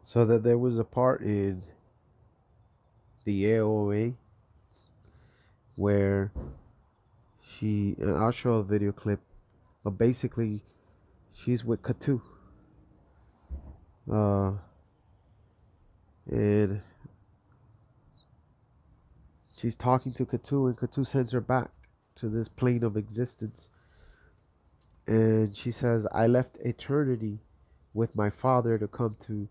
So that there was a part in the AOA where and I'll show a video clip, but basically she's with Katu, uh, and she's talking to Katu, and Katu sends her back to this plane of existence, and she says, "I left eternity with my father to come to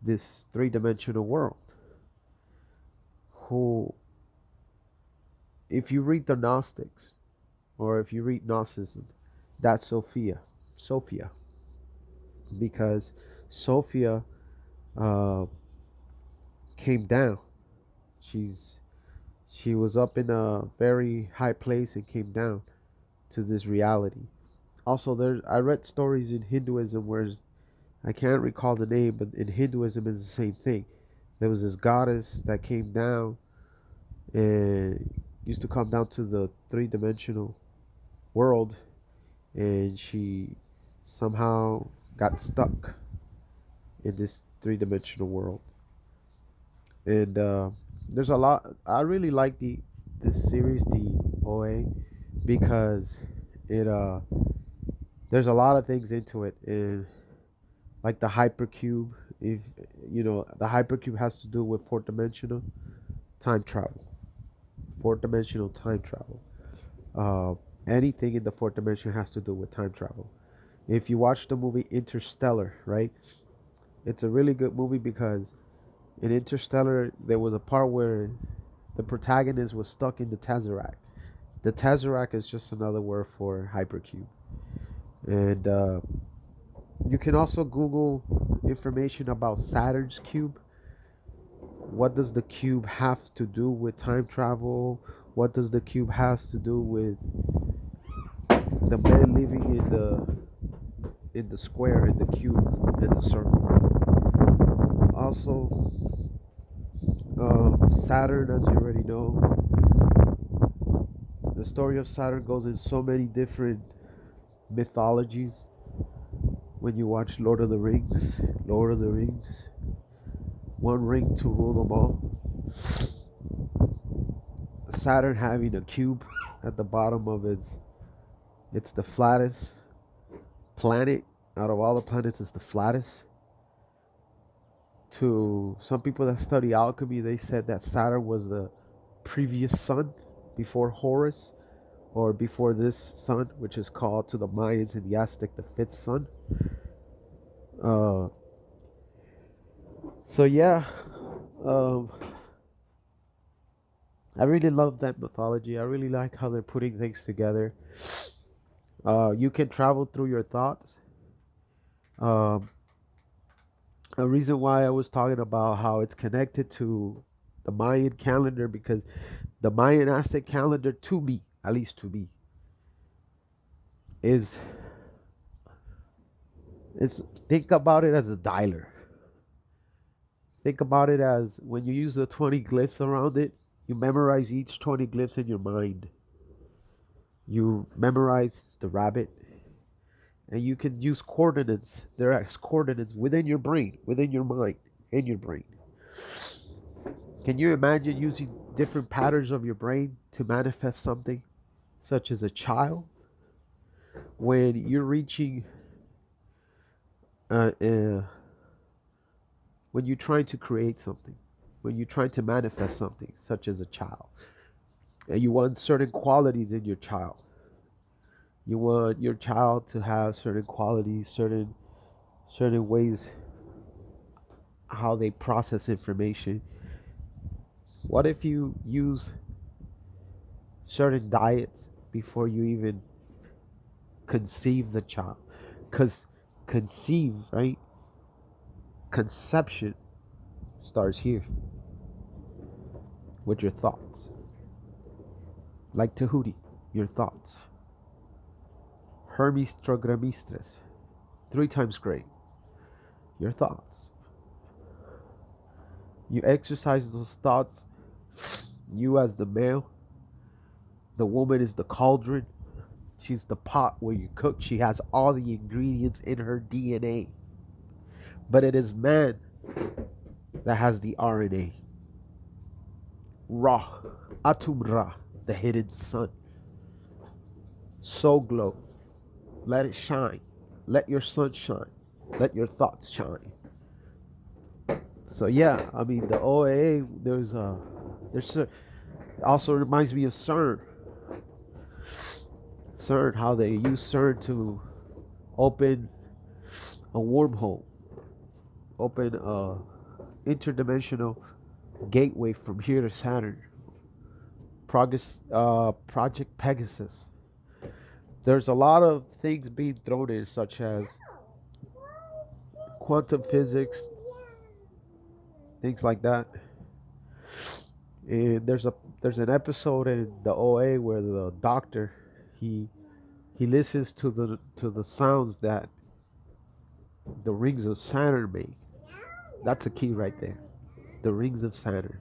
this three-dimensional world." Who, if you read the Gnostics, or if you read Gnosticism, that's Sophia, because Sophia uh, came down. She's she was up in a very high place and came down to this reality. Also, I read stories in Hinduism where I can't recall the name, but in Hinduism is the same thing. There was this goddess that came down and used to come down to the three-dimensional world, and she somehow got stuck in this three-dimensional world. And there's a lot. I really like the this series, the OA, because it there's a lot of things into it, and like the hypercube. If you know, the hypercube has to do with fourth dimensional time travel. Fourth dimensional time travel. Uh, Anything in the fourth dimension has to do with time travel. If you watch the movie Interstellar, right? It's a really good movie because in Interstellar there was a part where the protagonist was stuck in the Tesseract. The Tesseract is just another word for hypercube. And you can also Google information about Saturn's cube. What does the cube have to do with time travel? What does the cube have to do with the man living in the square, in the cube, in the circle? Also, Saturn, as you already know, the story of Saturn goes in so many different mythologies. When you watch Lord of the Rings, one ring to rule them all. Saturn having a cube at the bottom of it's the flattest planet out of all the planets. It's the flattest. To some people that study alchemy, they said that Saturn was the previous sun before Horus, or before this sun, which is called to the Mayans and the Aztec the fifth sun. Uh, so yeah, um, I really love that mythology. I really like how they're putting things together. You can travel through your thoughts. Um, a reason why I was talking about how it's connected to the Mayan calendar, because the Mayan Aztec calendar, to me, at least to me, is it's think about it as a dialer. Think about it as when you use the 20 glyphs around it, you memorize each 20 glyphs in your mind. You memorize the rabbit, and you can use coordinates. There are coordinates within your brain, within your mind, in your brain. Can you imagine using different patterns of your brain to manifest something, such as a child? When you're reaching, uh, uh, when you're trying to create something, when you're trying to manifest something, such as a child, and you want certain qualities in your child. You want your child to have certain qualities, certain ways how they process information. What if you use certain diets before you even conceive the child. Because conceive, right? Conception starts here with your thoughts. Like Tahuti, your thoughts. Hermes Trismegistus, 3 times great. Your thoughts. You exercise those thoughts. You as the male, the woman is the cauldron. She's the pot where you cook. She has all the ingredients in her DNA. But it is man that has the RNA. Ra, Atum Ra, the hidden sun. So glow. Let it shine. Let your sun shine. Let your thoughts shine. So yeah, I mean the OAA. There's also reminds me of CERN. CERN, how they use CERN to open a wormhole, open a interdimensional gateway from here to Saturn. Project Pegasus. There's a lot of things being thrown in, such as quantum physics, things like that. And there's an episode in the OA where the doctor he he listens to the sounds that the rings of Saturn make. That's a key right there. The rings of Saturn.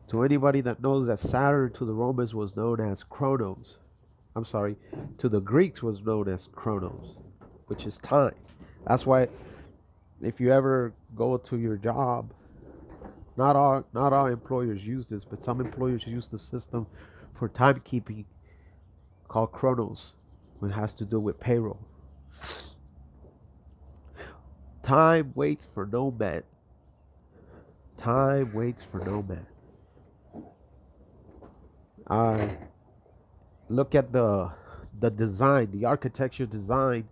To anybody that knows that Saturn to the Romans was known as Chronos. I'm sorry, to the Greeks was known as Chronos, which is time. That's why if you ever go to your job, not all employers use this, but some employers use the system for timekeeping called Chronos, when it has to do with payroll. Time waits for no man. Time waits for no man. I look at the design, the architecture design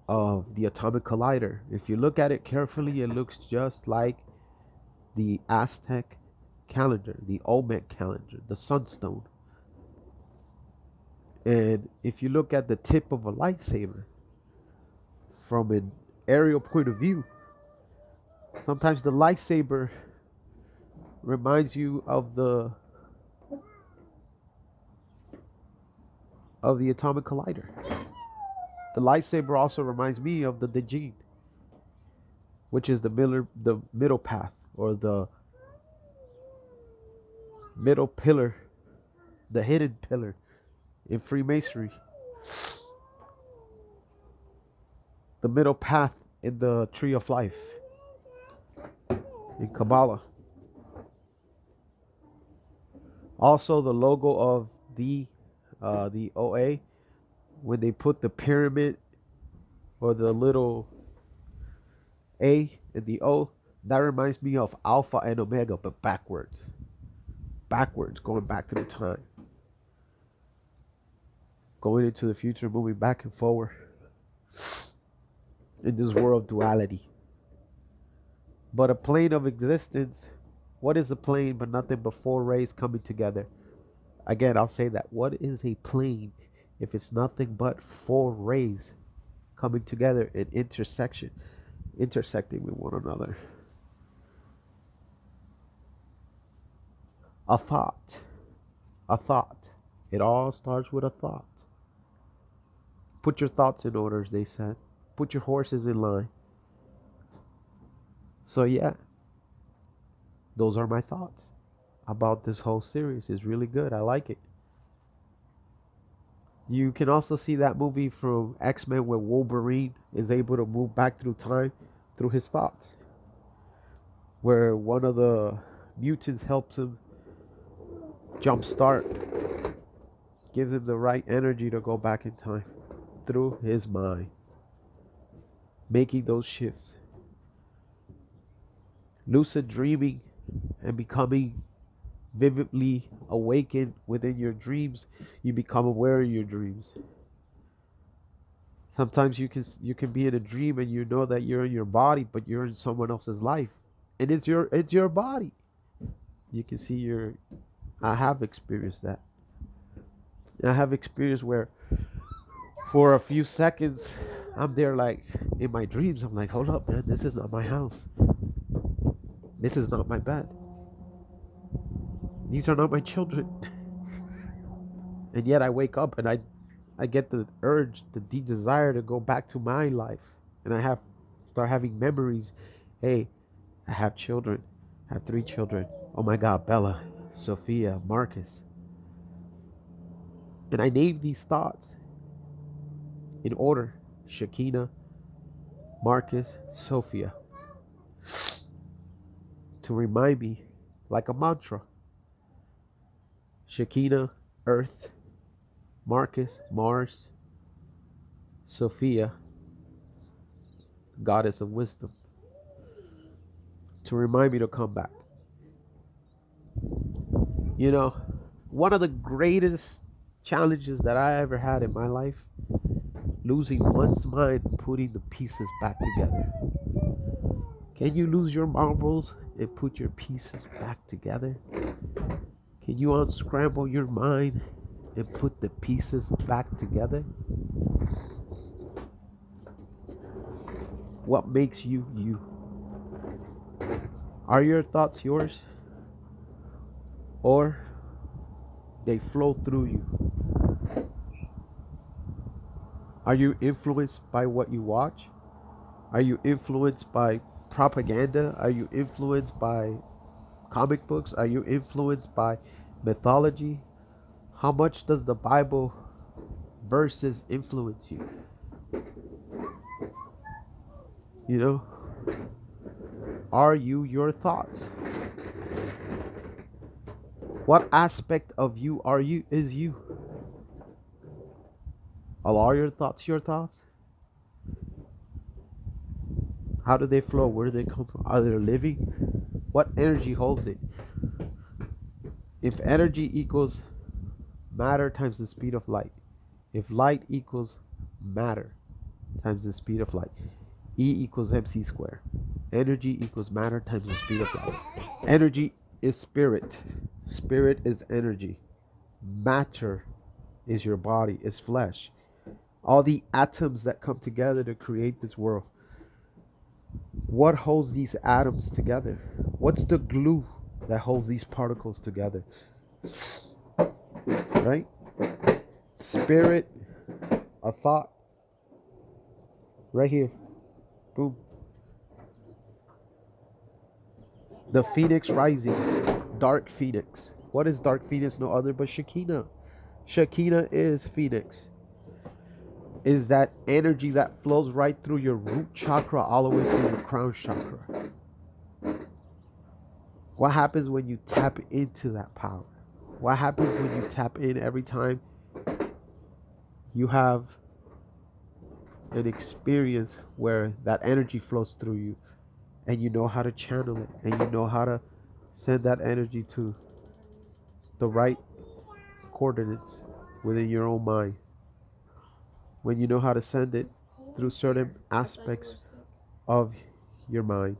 of the atomic collider. If you look at it carefully, it looks just like the Aztec calendar, the Olmec calendar, the sunstone. And if you look at the tip of a lightsaber from an aerial point of view, sometimes the lightsaber reminds you of the atomic collider. The lightsaber also reminds me of the Djinn, which is the middle path, or the middle pillar, the hidden pillar in Freemasonry, the middle path in the Tree of Life in Kabbalah. Also, the logo of the OA, when they put the pyramid or the little A and the O, that reminds me of Alpha and Omega, but backwards. Backwards, going back to the time. Going into the future, moving back and forward in this world of duality. But a plane of existence, what is a plane but nothing but four rays coming together? Again, I'll say that. What is a plane if it's nothing but four rays coming together in intersecting with one another? A thought. A thought. It all starts with a thought. Put your thoughts in order, as they said. Put your horses in line. So yeah, those are my thoughts about this whole series. It's really good. I like it. You can also see that movie from X-Men where Wolverine is able to move back through time through his thoughts, where one of the mutants helps him jumpstart, gives him the right energy to go back in time through his mind, making those shifts. Lucid dreaming and becoming vividly awakened within your dreams, you become aware of your dreams. Sometimes you can be in a dream and you know that you're in your body, but you're in someone else's life, and it's your body. You can see I have experienced that. I have experienced where for a few seconds I'm there like in my dreams. I'm like, hold up, man, this is not my house. This is not my bed. These are not my children. And yet I wake up and I get the urge, the deep desire to go back to my life. And I have start having memories. Hey, I have children. I have 3 children. Oh my God, Bella, Sophia, Marcus. And I name these thoughts in order: Shakina, Marcus, Sophia, to remind me like a mantra. Shakina, Earth, Marcus, Mars, Sophia, Goddess of Wisdom, to remind me to come back. You know, one of the greatest challenges that I ever had in my life, losing one's mind, putting the pieces back together. Can you lose your marbles and put your pieces back together? Can you unscramble your mind and put the pieces back together? What makes you you? Are your thoughts yours? Or they flow through you? Are you influenced by what you watch? Are you influenced by propaganda? Are you influenced by comic books? Are you influenced by mythology? How much does the Bible verses influence you? You know, are you your thoughts? What aspect of you are you is you? Are your thoughts your thoughts? How do they flow? Where do they come from? Are they living? What energy holds it? If energy equals matter times the speed of light, if light equals matter times the speed of light, E equals mc squared. Energy equals matter times the speed of light. Energy is spirit. Spirit is energy. Matter is your body, is flesh. All the atoms that come together to create this world. What holds these atoms together? What's the glue that holds these particles together? Right? Spirit, a thought. Right here. Boom. The phoenix rising. Dark phoenix. What is dark phoenix? No other but Shekinah. Shekinah is phoenix. Is that energy that flows right through your root chakra all the way through your crown chakra. What happens when you tap into that power? What happens when you tap in every time you have an experience where that energy flows through you and you know how to channel it and you know how to send that energy to the right coordinates within your own mind? When you know how to send it through certain aspects of your mind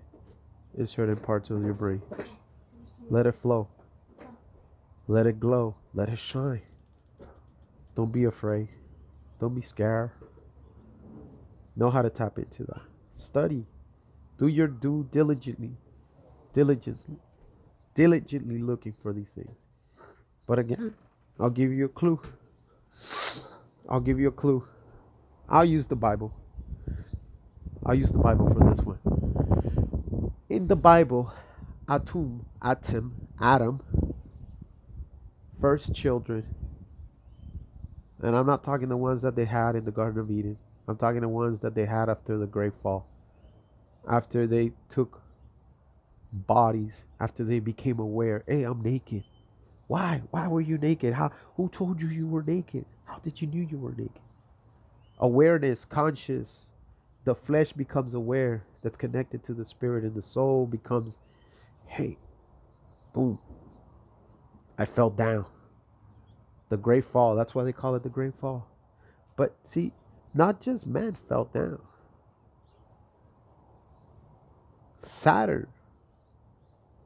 in certain parts of your brain. Let it flow. Let it glow. Let it shine. Don't be afraid. Don't be scared. Know how to tap into that. Study. Do your due diligently. Diligently. Diligently looking for these things. But again, I'll give you a clue. I'll give you a clue. I'll use the Bible. I'll use the Bible for this one. In the Bible, Adam, first children, and I'm not talking the ones that they had in the Garden of Eden. I'm talking the ones that they had after the great fall. After they took bodies, after they became aware, hey, I'm naked. Why? Why were you naked? How? Who told you you were naked? How did you knew you were naked? Awareness, conscious. The flesh becomes aware. That's connected to the spirit, and the soul becomes, hey, boom. I fell down. The great fall. That's why they call it the great fall. But see, not just man fell down. Saturn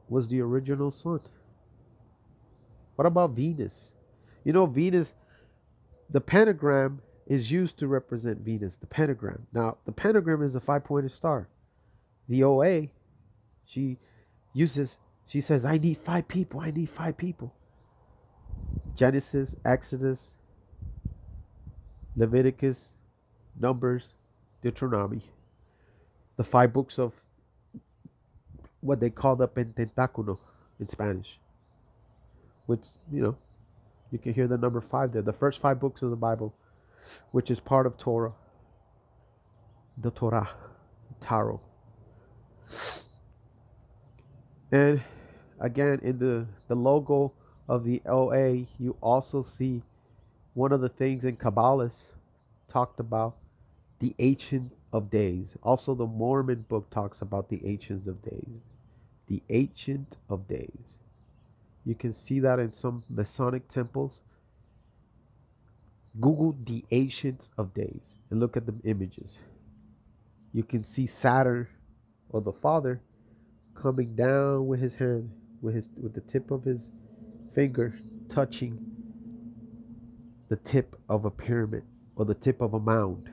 was the original sun. What about Venus? You know, Venus, the pentagram is used to represent Venus, the pentagram. Now, the pentagram is a five-pointed star. The OA, she uses, she says, I need five people, I need five people. Genesis, Exodus, Leviticus, Numbers, Deuteronomy, the five books of what they call the Pentateuco in Spanish, which, you can hear the number five there. The first five books of the Bible, which is part of Torah, the Torah, Taro. And again, in the logo of the OA, you also see one of the things in Kabbalah talked about the Ancient of Days. Also, the Mormon book talks about the Ancients of Days. The Ancient of Days. You can see that in some Masonic temples. Google the Ancients of Days and look at the images. You can see Saturn, or the Father, coming down with his hand, with the tip of his finger touching the tip of a pyramid or the tip of a mound.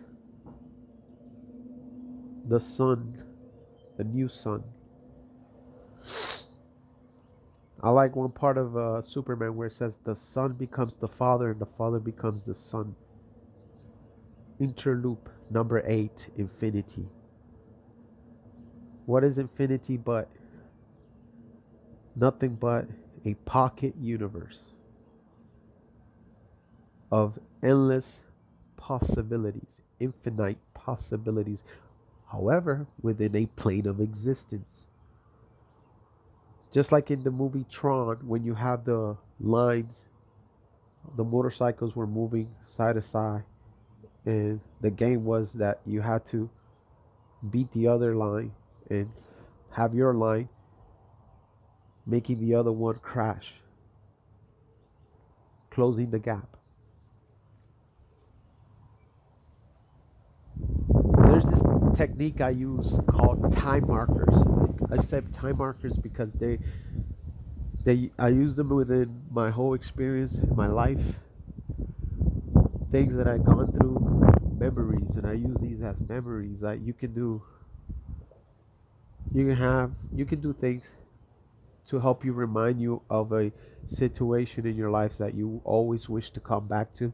The sun, the new sun. I like one part of Superman where it says the son becomes the father and the father becomes the son. Interloop number 8, infinity. What is infinity but nothing but a pocket universe of endless possibilities, infinite possibilities, however, within a plane of existence. Just like in the movie Tron, when you have the lines, the motorcycles were moving side to side, and the game was that you had to beat the other line and have your line making the other one crash, closing the gap. There's this technique I use called time markers. I said time markers because I use them within my whole experience in my life, things that I've gone through, memories, and I use these as memories. You can do things to help you remind you of a situation in your life that you always wish to come back to,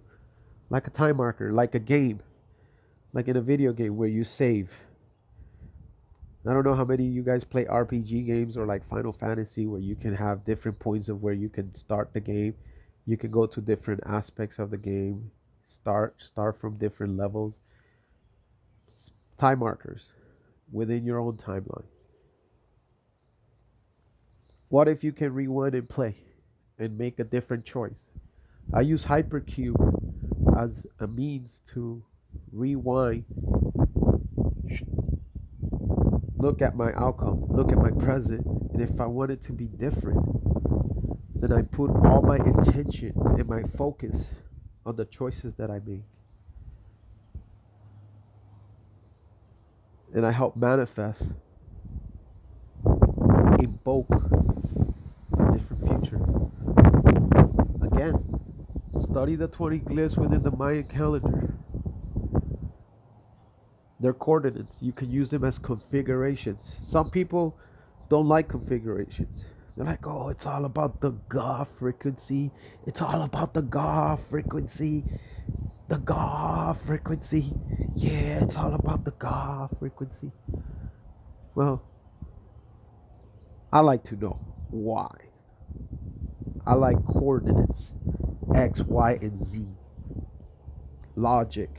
like a time marker, like a game, like in a video game where you save. I don't know how many of you guys play RPG games or like Final Fantasy, where you can have different points of where you can start the game. You can go to different aspects of the game, start from different levels. Time markers within your own timeline. What if you can rewind and play and make a different choice? I use Hypercube as a means to rewind, look at my outcome, look at my present, and if I want it to be different, then I put all my intention and my focus on the choices that I make. And I help manifest, invoke a different future. Again, study the 20 glyphs within the Mayan calendar. They're coordinates. You can use them as configurations. Some people don't like configurations. They're like, oh, it's all about the Ga frequency. It's all about the Ga frequency. The Ga frequency. Yeah, it's all about the Ga frequency. Well, I like to know why. I like coordinates, X, Y, and Z. Logic.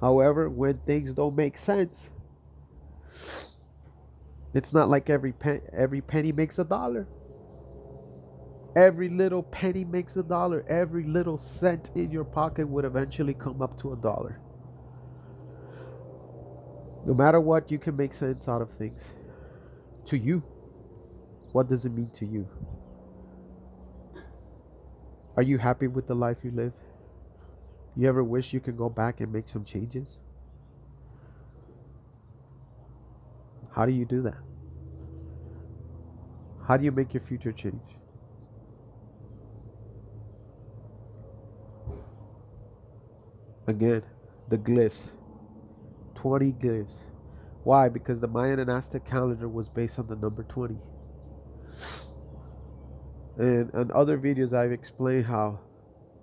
However, when things don't make sense, it's not like every penny makes a dollar. Every little penny makes a dollar. Every little cent in your pocket would eventually come up to a dollar. No matter what, you can make sense out of things. To you, what does it mean to you? Are you happy with the life you live? You ever wish you could go back and make some changes? How do you do that? How do you make your future change? Again, the glyphs. 20 glyphs. Why? Because the Mayan and Aztec calendar was based on the number 20. And in other videos, I've explained how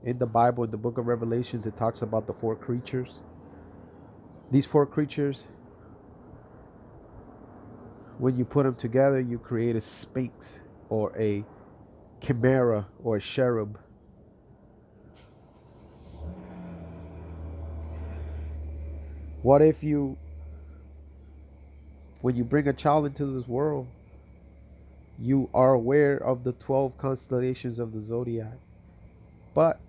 in the Bible, in the book of Revelations, it talks about the four creatures. These four creatures, when you put them together, you create a sphinx or a chimera or a cherub. What if you, when you bring a child into this world, you are aware of the 12 constellations of the zodiac, but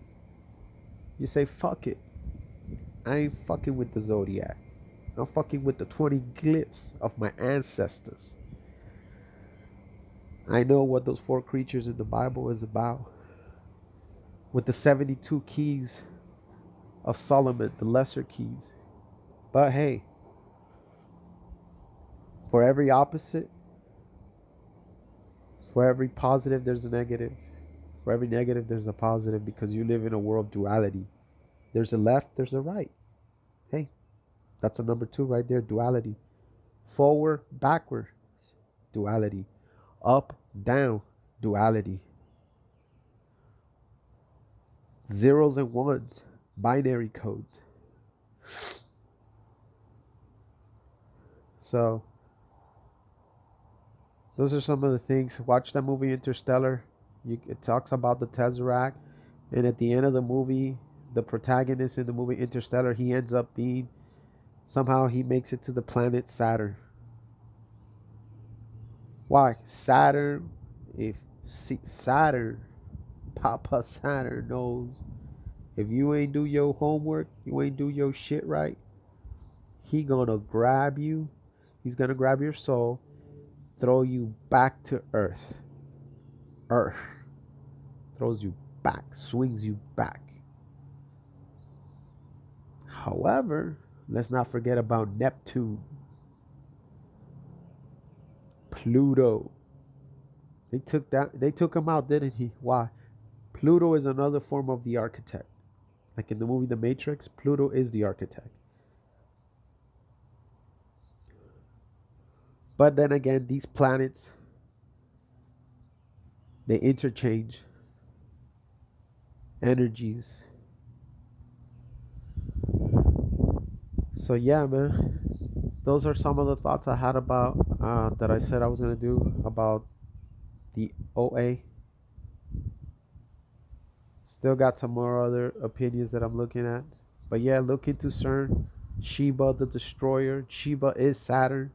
you say, fuck it, I ain't fucking with the zodiac. I'm fucking with the 20 glyphs of my ancestors. I know what those four creatures in the Bible is about. With the 72 keys of Solomon, the lesser keys. But hey, for every opposite, for every positive, there's a negative. For every negative, there's a positive because you live in a world of duality. There's a left, there's a right. Hey, that's a number 2 right there, duality. Forward, backward, duality. Up, down, duality. Zeros and ones, binary codes. So, those are some of the things. Watch that movie Interstellar. It talks about the Tesseract, and at the end of the movie, the protagonist in the movie Interstellar, he ends up being, somehow he makes it to the planet Saturn. Why? Saturn, if Saturn, Papa Saturn knows if you ain't do your homework, you ain't do your shit right, he gonna grab you, he's gonna grab your soul, throw you back to Earth. Earth. Throws you back, swings you back. However, let's not forget about Neptune, Pluto. They took him out, didn't he? Why? Pluto is another form of the architect. Like in the movie The Matrix, Pluto is the architect. But then again, these planets, they interchange energies. So yeah, man, those are some of the thoughts I had about that I said I was gonna do about the OA. Still got some more other opinions that I'm looking at. But yeah, look into CERN. Shiva the Destroyer. Shiva is Saturn.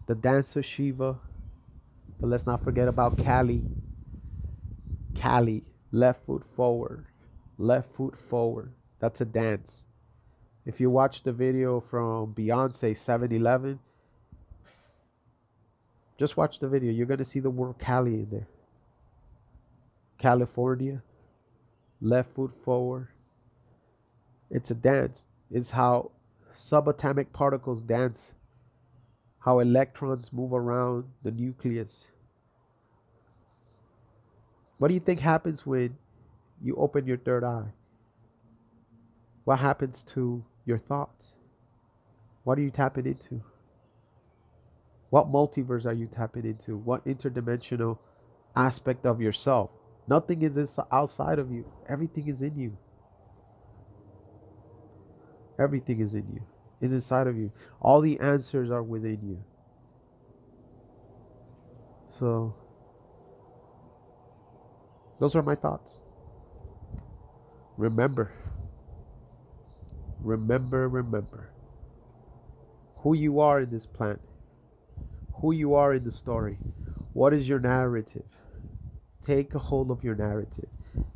The dance of Shiva. But let's not forget about Kali. Kali. Left foot forward. Left foot forward. That's a dance. If you watch the video from Beyonce 7-Eleven, just watch the video. You're going to see the word Cali in there. California. Left foot forward. It's a dance. It's how subatomic particles dance, how electrons move around the nucleus. What do you think happens when you open your third eye? What happens to your thoughts? What are you tapping into? What multiverse are you tapping into? What interdimensional aspect of yourself? Nothing is outside of you. Everything is in you. Everything is in you. It's inside of you. All the answers are within you. So, those are my thoughts. Remember, remember who you are in this planet, who you are in the story. What is your narrative? Take a hold of your narrative.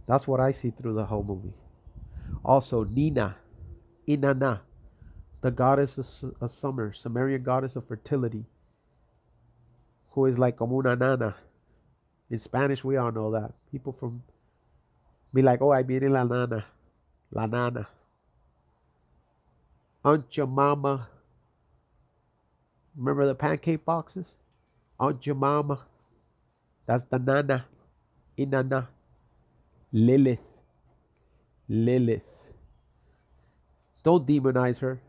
That's what I see through the whole movie. Also, Nina, Inanna, the goddess of summer, Sumerian goddess of fertility, who is like como una nana. In Spanish, we all know that. People from be like, oh, I viene la nana, la nana. Aunt your mama. Remember the pancake boxes? Aunt your mama. That's the nana, Inanna. Lilith, Lilith. Don't demonize her.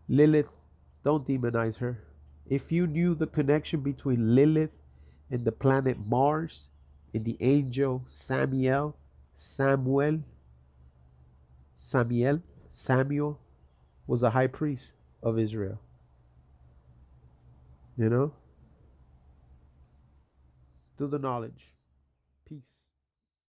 Lilith, don't demonize her. If you knew the connection between Lilith and the planet Mars and the angel Samuel, Samuel, Samuel was a high priest of Israel. You know? To the knowledge. Peace.